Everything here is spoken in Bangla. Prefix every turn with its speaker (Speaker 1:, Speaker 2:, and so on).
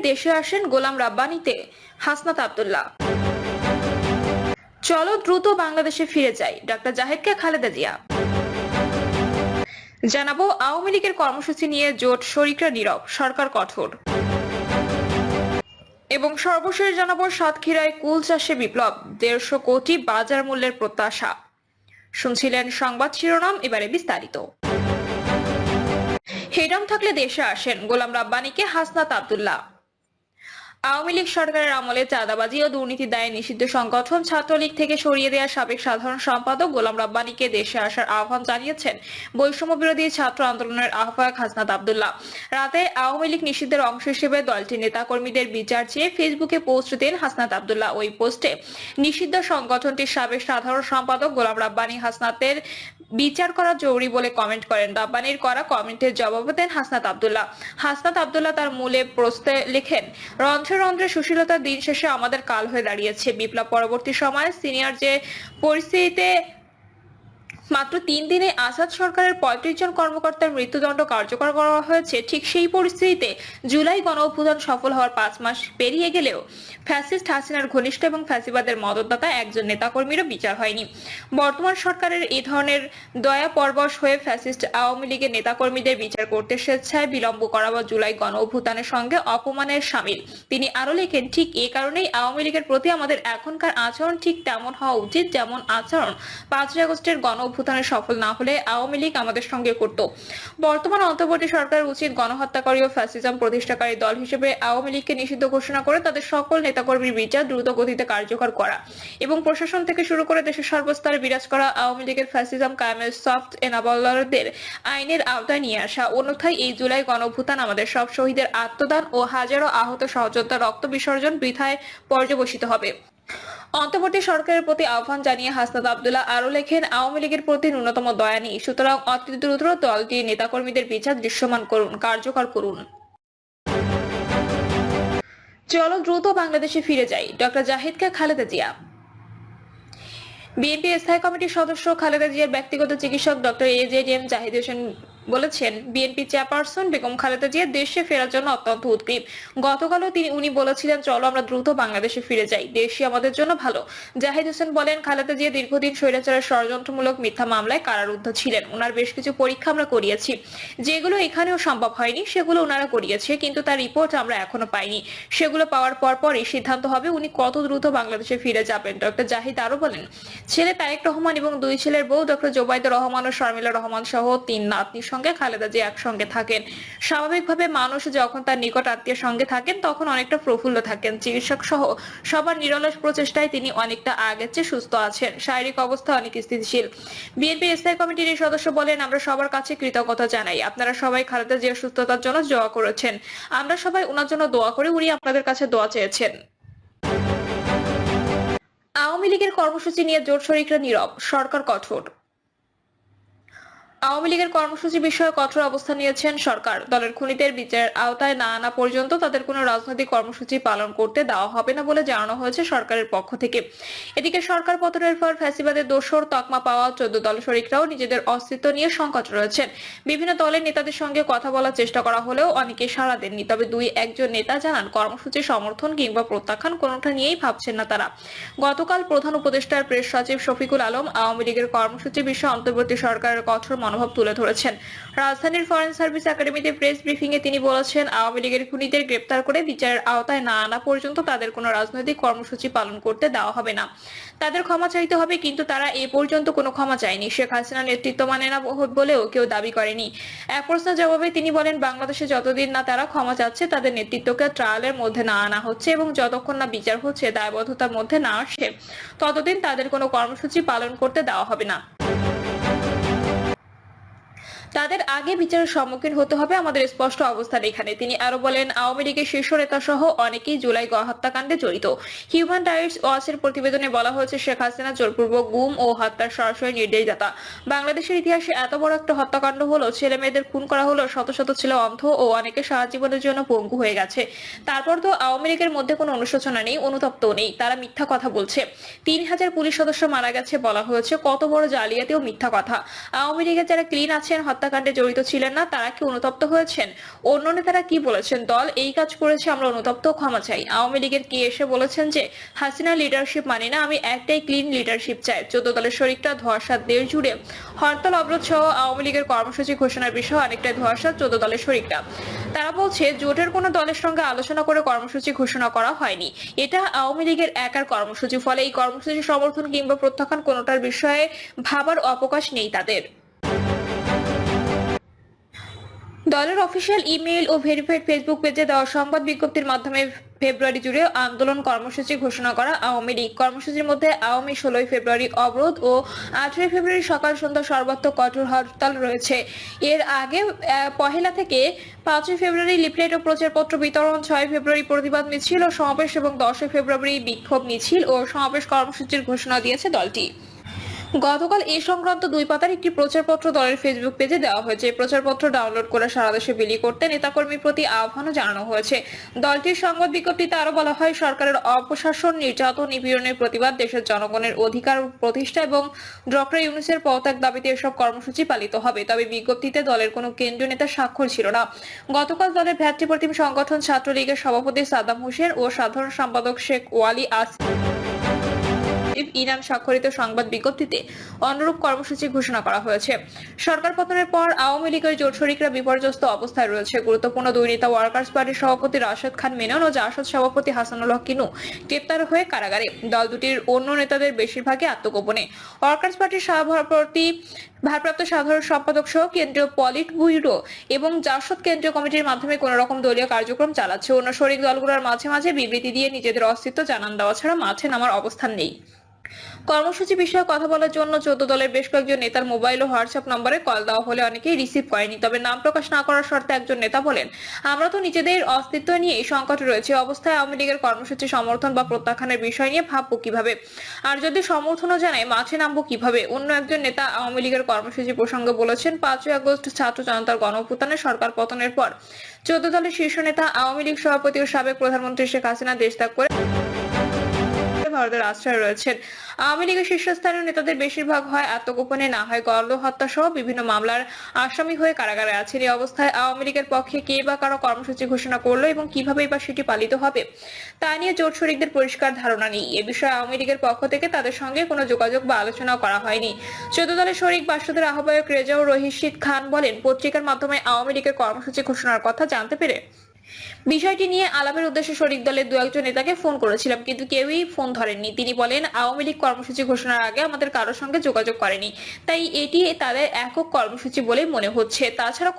Speaker 1: দেশে আসেন গোলাম রাব্বানীতে হাসনাত আব্দুল্লাহ। চলো দ্রুত বাংলাদেশে ফিরে যাই, ডক্টর জাহিদকে খালেদা জিয়া। জানাবো আওয়ামী লীগের কর্মসূচি নিয়ে জোট শরিকরা নীরব, সরকার কঠোর। এবং সর্বশেষ জানাবো সাতক্ষীরায় কুল চাষে বিপ্লব, 150 কোটি বাজার মূল্যের প্রত্যাশা। শুনছিলেন সংবাদ শিরোনাম, এবারে বিস্তারিত। হেডম থাকলে দেশে আসেন গোলাম রাব্বানীকে হাসনাত আব্দুল্লাহ। আওয়ামী লীগ সরকারের আমলে চাঁদাবাজি ও দুর্নীতির দায়ে নিষিদ্ধ সংগঠন ছাত্রলীগ থেকে সরিয়ে দেওয়া সাবেক সাধারণ সম্পাদক গোলাম রাব্বানীকে দেশে আসার আহ্বান জানিয়েছেন বৈষম্য বিরোধী ছাত্র আন্দোলনের আহ্বায়ক হাসনাত আব্দুল্লাহ। রাতে আওয়ামী লীগ নিষিদ্ধের অংশ হিসেবে দলটির নেতাকর্মীদের বিচার চেয়ে ফেসবুকে পোস্ট দেন হাসনাত আব্দুল্লাহ। ওই পোস্টে নিষিদ্ধ সংগঠনটির সাবেক সাধারণ সম্পাদক গোলাম রাব্বানী হাসনাতের বিচার করা জরুরি বলে কমেন্ট করেন। রাব্বানীর করা কমেন্টের জবাব দেন হাসনাত আব্দুল্লাহ। হাসনাত আব্দুল্লাহ তার মূলে পোস্টে লেখেন, রন্ধ্রে রন্ধ্রে সুশীলতার দিন শেষে আমাদের কাল হয়ে দাঁড়িয়েছে। বিপ্লব পরবর্তী সময়ে সিনিয়র যে পরিস্থিতিতে মাত্র 3 দিনে আসাদ সরকারের 35 জন কর্মকর্তার মৃত্যুদণ্ড কার্যকর করা হয়েছে, ঠিক সেই পরিস্থিতিতে জুলাই গণঅভ্যুত্থান সফল হওয়ার 5 মাস পেরিয়ে গেলেও ফ্যাসিস্ট হাসিনার ঘনিষ্ঠ এবং ফ্যাসিবাদের মদতদাতা একজন নেতাকর্মীরও বিচার হয়নি। বর্তমান সরকারের এই ধরনের দয়া পরবশ হয়ে ফ্যাসিস্ট আওয়ামী লীগের নেতাকর্মীদের বিচার করতে স্বেচ্ছায় বিলম্ব করা বা জুলাই গণঅভ্যুত্থানের সঙ্গে অপমানের শামিল। তিনি আরো লেখেন, ঠিক এই কারণেই আওয়ামী লীগের প্রতি আমাদের এখনকার আচরণ ঠিক তেমন হওয়া উচিত যেমন আচরণ 5 আগস্টের গণঅভ্যুত্থানে সফল না হলে আওয়ামী লীগ আমাদের সঙ্গে করত। বর্তমান অন্তর্বর্তী সরকারের উচিত গণহত্যাকারী ও ফ্যাসিজম প্রতিষ্ঠাকারী দল হিসেবে আওয়ামী লীগকে নিষিদ্ধ ঘোষণা করে তাদের সকল নেতাকর্মীর বিচার দ্রুত গতিতে কার্যকর করা এবং প্রশাসন থেকে শুরু করে দেশের সর্বস্তরে বিরাজ করা আওয়ামী লীগের ফ্যাসিজম কায়েমের সফট এনাবলারদের আইনের আওতায় নিয়ে আসা। অন্যথায় এই জুলাই গণঅভ্যুত্থান আমাদের সব শহীদের আত্মদান ও হাজারো আহত সহযোদ্ধা রক্ত বিসর্জন বৃথায় পর্যবসিত হবে। অন্তর্বর্তী সরকারের প্রতি আহ্বান জানিয়ে হাসনাত আব্দুল্লাহ আরো লেখেন, আওয়ামী লীগের প্রতি ন্যূনতম দয়া নেই, সুতরাং অতি দ্রুত দলটির নেতাকর্মীদের বিচার দৃশ্যমান করুন, কার্যকর করুন। চলো দ্রুত বাংলাদেশে ফিরে যাই, ডক্টর জাহিদকে খালেদা জিয়া। বিএনপি স্থায়ী কমিটির সদস্য খালেদা জিয়ার ব্যক্তিগত চিকিৎসক ডক্টর এজেডিএম জাহিদ হোসেন বলেছেন, বিএনপি চেয়ারপারসন বেগম খালেদা জিয়া দেশে ফেরার জন্য অত্যন্ত উদ্গ্রীব। গতকালও উনি বলেছিলেন, চলো আমরা দ্রুত বাংলাদেশে ফিরে যাই, দেশই আমাদের জন্য ভালো। জাহিদ হোসেন বলেন, খালেদা জিয়া দীর্ঘদিন স্বৈরাচারের ষড়যন্ত্রমূলক মিথ্যা মামলায় কারারুদ্ধ ছিলেন। ওনার বেশ কিছু পরীক্ষা আমরা করিয়েছি, যেগুলো এখানেও সম্ভব হয়নি সেগুলো ওনারা করিয়েছে, কিন্তু তার রিপোর্ট আমরা এখনো পাইনি। সেগুলো পাওয়ার পরই সিদ্ধান্ত হবে উনি কত দ্রুত বাংলাদেশে ফিরে যাবেন। ডক্টর জাহিদ আরো বলেন, ছেলে তারেক রহমান এবং 2 ছেলের বউ ডক্টর জোবাইদুর রহমান ও শর্মিলা রহমান সহ 3 নাতনির সঙ্গে খালেদা জিয়া একসঙ্গে থাকেন। স্বাভাবিকভাবে মানুষ যখন তার নিকট আত্মীয়ের সঙ্গে থাকেন তখন অনেকটা প্রফুল্ল থাকেন। চিকিৎসক সহ সবার নিরলস প্রচেষ্টায় তিনি অনেকটা আগের চেয়ে সুস্থ আছেন, শারীরিক অবস্থা অনেক স্থিতিশীল। বিএনপি স্থায়ী কমিটির এই সদস্য বলেন, আমরা সবার কাছে কৃতজ্ঞতা জানাই, আপনারা সবাই খালেদা জিয়ার সুস্থতার জন্য দোয়া করেছেন, আমরা সবাই ওনার জন্য দোয়া করি, উনি আপনাদের কাছে দোয়া চেয়েছেন। আওয়ামী লীগের কর্মসূচি নিয়ে জোট শরিকরা নীরব, সরকার কঠোর। আওয়ামী লীগের কর্মসূচি বিষয়ে কঠোর অবস্থান নিয়েছেন সরকার। দলের খুনিদের বিচারের আওতায় না আনা পর্যন্ত তাদের কোনো রাজনৈতিক কর্মসূচি পালন করতে দেওয়া হবে না বলে জানানো হয়েছে সরকারের পক্ষ থেকে। এদিকে সরকার পতনের পর ফ্যাসিবাদের দোসর তকমা পাওয়া 14 দল শরিকরাও নিজেদের অস্তিত্ব নিয়ে সংকট রয়েছেন। বিভিন্ন দলের নেতাদের সঙ্গে কথা বলার চেষ্টা করা হলেও অনেকে সাড়া দেননি। তবে 2-1 নেতা জানান, কর্মসূচি সমর্থন কিংবা প্রত্যাখ্যান কোনোটা নিয়েই ভাবছেন না তারা। গতকাল প্রধান উপদেষ্টার প্রেস সচিব শফিকুল আলম আওয়ামী লীগের কর্মসূচি বিষয়ে অন্তর্বর্তী সরকারের কঠোর মনোভাব তুলে ধরেছেন। রাজধানীর ফরেন সার্ভিস একাডেমিতে প্রেস ব্রিফিং এ তিনি বলেছেন, আওয়ামী লীগের খুনিদের গ্রেপ্তার করে বিচারের আওতায় না আনা পর্যন্ত তাদের কোনো রাজনৈতিক কর্মসূচি পালন করতে দেওয়া হবে না। তাদের ক্ষমা চাইতে হবে, কিন্তু তারা এ পর্যন্ত কোনো ক্ষমা চায়নি। শেখ হাসিনার নেতৃত্ব মানে না বলেও কেউ দাবি করেনি। এক প্রশ্নের জবাবে তিনি বলেন, বাংলাদেশে যতদিন না তারা ক্ষমা চাচ্ছে, তাদের নেতৃত্বকে ট্রায়ালের মধ্যে না আনা হচ্ছে এবং যতক্ষণ না বিচার হচ্ছে, দায়বদ্ধতার মধ্যে না আসে, ততদিন তাদের কোনো কর্মসূচি পালন করতে দেওয়া হবে না। তাদের আগে বিচারের সম্মুখীন হতে হবে, আমাদের স্পষ্ট অবস্থান এখানে। তিনি আরো বলেন, আওয়ামী লীগের শীর্ষ নেতা সহ অনেকেই জুলাই হত্যাকাণ্ডে জড়িত। হিউম্যান রাইটস ওয়াচের প্রতিবেদনে বলা হয়েছে, শেখ হাসিনা জোরপূর্বক গুম ও হত্যার সরাসরি নির্দেশদাতা। বাংলাদেশের ইতিহাসে এত বড় একটা হত্যাকাণ্ড হলো, ছেলে মেয়েদের খুন করা হলো, শত শত ছেলে অন্ধ ও অনেকে সারা জীবনের জন্য পঙ্গু হয়ে গেছে। তারপর তো আওয়ামী লীগের মধ্যে কোনো অনুশোচনা নেই, অনুতপ্তও নেই, তারা মিথ্যা কথা বলছে। 3000 পুলিশ সদস্য মারা গেছে বলা হয়েছে, কত বড় জালিয়াতি ও মিথ্যা কথা। আওয়ামী লীগের যারা ক্লিন আছেন, হত্যা হত্যাকাণ্ডে জড়িত ছিলেন না তারা কি অনুতপ্ত হয়েছেন? অন্য নেতারা কি বলেছেন? দল এই কাজ করেছে, আমরা অনুতপ্ত, ক্ষমা চাই। আওয়ামী লীগের কি এসে বলেছেন যে হাসিনা লিডারশিপ মানি না, আমি একটাই ক্লিন লিডারশিপ চাই। 14 দলের শরিকরা ধোঁয়াশা দেশ জুড়ে হরতাল অবরোধ সহ আওয়ামী লীগের কর্মসূচি ঘোষণার বিষয়ে অনেকটাই ধোঁয়াশা 14 দলের শরিকরা। তারা বলছে জোটের কোনো দলের সঙ্গে আলোচনা করে কর্মসূচি ঘোষণা করা হয়নি, এটা আওয়ামী লীগের একার কর্মসূচি। ফলে এই কর্মসূচি সমর্থন কিংবা প্রত্যাখ্যান কোনোটার বিষয়ে ভাবার অবকাশ নেই তাদের। দলের অফিসিয়াল ইমেইল ও ভেরিফাইড ফেসবুক পেজে দেওয়া সংবাদ বিজ্ঞপ্তির মাধ্যমে ফেব্রুয়ারি জুড়ে আন্দোলন কর্মসূচি ঘোষণা করা আওয়ামী লীগ। কর্মসূচির মধ্যে আওয়ামী 16 ফেব্রুয়ারি অবরোধ ও 18 ফেব্রুয়ারি সকাল সন্ধ্যা সর্বাত্মক কঠোর হরতাল রয়েছে। এর আগে পহেলা থেকে 5 ফেব্রুয়ারি লিফলেট ও প্রচারপত্র বিতরণ, 6 ফেব্রুয়ারি প্রতিবাদ মিছিল ও সমাবেশ এবং 10 ফেব্রুয়ারি বিক্ষোভ মিছিল ও সমাবেশ কর্মসূচির ঘোষণা দিয়েছে দলটি। গতকাল এই সংক্রান্ত 2 পাতার একটি প্রচারপত্র দলের ফেসবুক পেজে দেওয়া হয়েছে। প্রচারপত্র ডাউনলোড করে সারা দেশে বিলি করতে নেতাকর্মীর প্রতি আহ্বানও জানানো হয়েছে। দলটির সংবাদ বিজ্ঞপ্তিতে আরো বলা হয়, সরকারের অপশাসন, নির্যাতন, নিপীড়নের প্রতিবাদ, দেশের জনগণের অধিকার প্রতিষ্ঠা এবং ডক্টর ইউনূসের পদত্যাগ দাবিতে এসব কর্মসূচি পালিত হবে। তবে বিজ্ঞপ্তিতে দলের কোনো কেন্দ্রীয় নেতার স্বাক্ষর ছিল না। গতকাল দলের ভ্রাতৃপ্রতিম সংগঠন ছাত্রলীগের সভাপতি সাদ্দাম হোসেন ও সাধারণ সম্পাদক শেখ ওয়ালি ইনাম স্বাক্ষরিত সংবাদ বিজ্ঞপ্তিতে অনুরূপ কর্মসূচি ঘোষণা করা হয়েছে। সরকার পতনের পর আওয়ামী লীগের জোট শরিকরা বিপর্যস্ত অবস্থায় রয়েছে। গুরুত্বপূর্ণ 2 নেতা ওয়ার্কার্স পার্টির সভাপতি রাশেদ খান মেনন ও জাসদ সভাপতি হাসানুল হক কিনু গ্রেপ্তার হয়ে কারাগারে। দল দুটির অন্য নেতাদের বেশিরভাগই আত্মগোপনে। ওয়ার্কার্স পার্টির সভাপতি, ভারপ্রাপ্ত সাধারণ সম্পাদক সহ কেন্দ্রীয় পলিট ব্যুরো এবং জাসদ কেন্দ্রীয় কমিটির মাধ্যমে কোন রকম দলীয় কার্যক্রম চালাচ্ছে। অন্য শরিক দলগুলোর মাঝে মাঝে বিবৃতি দিয়ে নিজেদের অস্তিত্ব জানান দেওয়া ছাড়া মাঠে নামার অবস্থান নেই। কর্মসূচি বিষয়ে কথা বলার জন্য 14 দলের বেশ কয়েকজন নেতার মোবাইল ও হোয়াটসঅ্যাপ নম্বরে কল দেওয়া হলে অনেকেই রিসিভ করেনি। তবে নাম প্রকাশ না করার শর্তে একজন নেতা বলেন, আমরা তো নিজেদের অস্তিত্ব নিয়ে এই সংকটে রয়েছে, অবস্থায় আওয়ামী লীগের কর্মসূচি সমর্থন বা প্রত্যাখ্যানের বিষয় নিয়ে ভাববো কিভাবে, আর যদি সমর্থনও জানায় মাঠে নামবো কিভাবে। অন্য একজন নেতা আওয়ামী লীগের কর্মসূচি প্রসঙ্গে বলেছেন, 5 আগস্ট ছাত্র জনতার গণঅভ্যুত্থানে সরকার পতনের পর 14 দলের শীর্ষ নেতা আওয়ামী লীগ সভাপতি ও সাবেক প্রধানমন্ত্রী শেখ হাসিনা দেশ ত্যাগ করে ভারতের আশ্রয় রয়েছেন। আওয়ামী লীগের শীর্ষস্থানীয় নেতাদের বেশিরভাগ হয় আত্মগোপনে, না হয় গণহত্যা সহ বিভিন্ন মামলার আসামি হয়ে কারাগারে আছেন। এই অবস্থায় আওয়ামী লীগের পক্ষে কে বা কারো কর্মসূচি ঘোষণা করলো এবং কিভাবেই বা সেটি পালিত হবে তা নিয়ে জোট শরিকদের পরিষ্কার ধারণা নেই। এ বিষয়ে আওয়ামী লীগের পক্ষ থেকে তাদের সঙ্গে কোনো যোগাযোগ বা আলোচনা করা হয়নি। 14 দলের শরিক বাসদের আহ্বায়ক রেজাউর রশিদ খান বলেন, পত্রিকার মাধ্যমে আওয়ামী লীগের কর্মসূচি ঘোষণার কথা জানতে পেরে বিষয়টি নিয়ে আলাপের উদ্দেশ্যে শরিক দলের 2-1 নেতাকে ফোন করেছিলাম, কিন্তু কেউই ফোন ধরেননি। তিনি বলেন, আওয়ামী লীগ কর্মসূচি ঘোষণার আগে আমাদের কারোর সঙ্গে যোগাযোগ করেনি, তাই এটি তাদের একক কর্মসূচি বলে মনে হচ্ছে। তাছাড়া